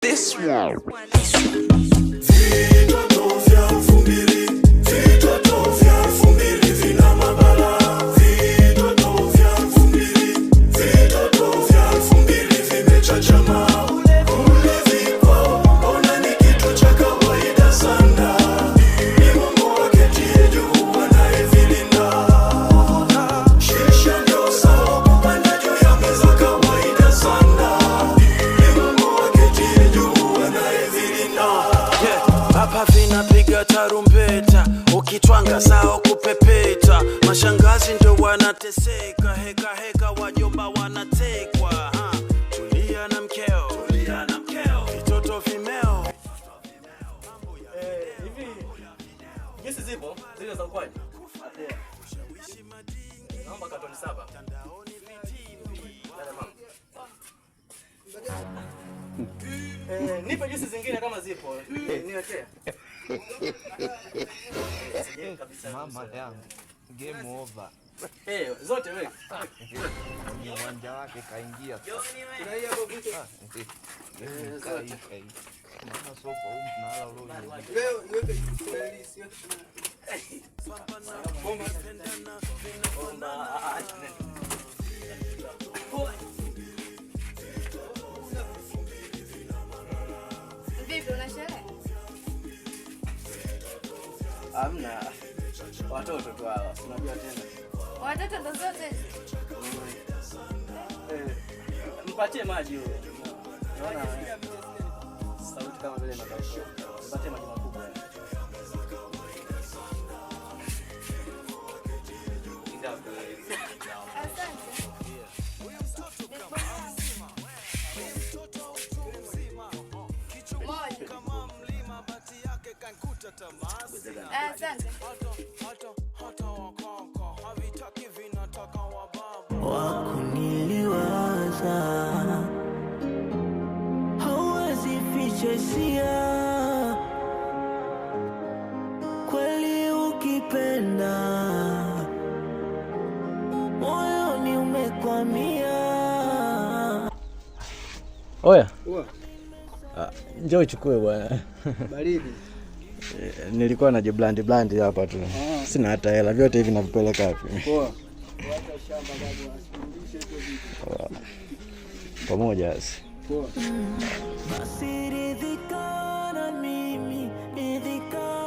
This one. Vinapiga tarumbeta, ukitwanga sao kupepeta. Mashangazi ndio wanateseka, heka heka wajomba wanatekwa. Tulia na mkeo, vitoto vimeo. Hivi gesi zipo, zile za ukwaji. Naomba katoni 7. Nipe juisi zingine kama zipo. Niwekee. Mama yangu, game over. Zote wewe. Ni uwanja wake kaingia. Kuna hii hapo vitu. Zote. Mama sofa nala roho. Leo iweke polisi. Bomba. Vipi una sherehe? Hamna. Watoto tu hawa. Unajua tena. Watoto ndo zote. Mpatie maji huyo. Unaona sauti kama vile inakausha. Mpatie maji makubwa. Asante. Wakuniliwaza hauwezi ficha hisia, kweli ukipenda moyoni umekwamia. Oya. Njoo uchukue bwana. Baridi. Nilikuwa na jiblandi hapa tu. Sina hata hela, vyote hivi navipeleka wapi? Poa. Wacha shamba bado asifundishe hizo vitu. Pamoja basi. Poa. Basi ridhika na mimi, ridhika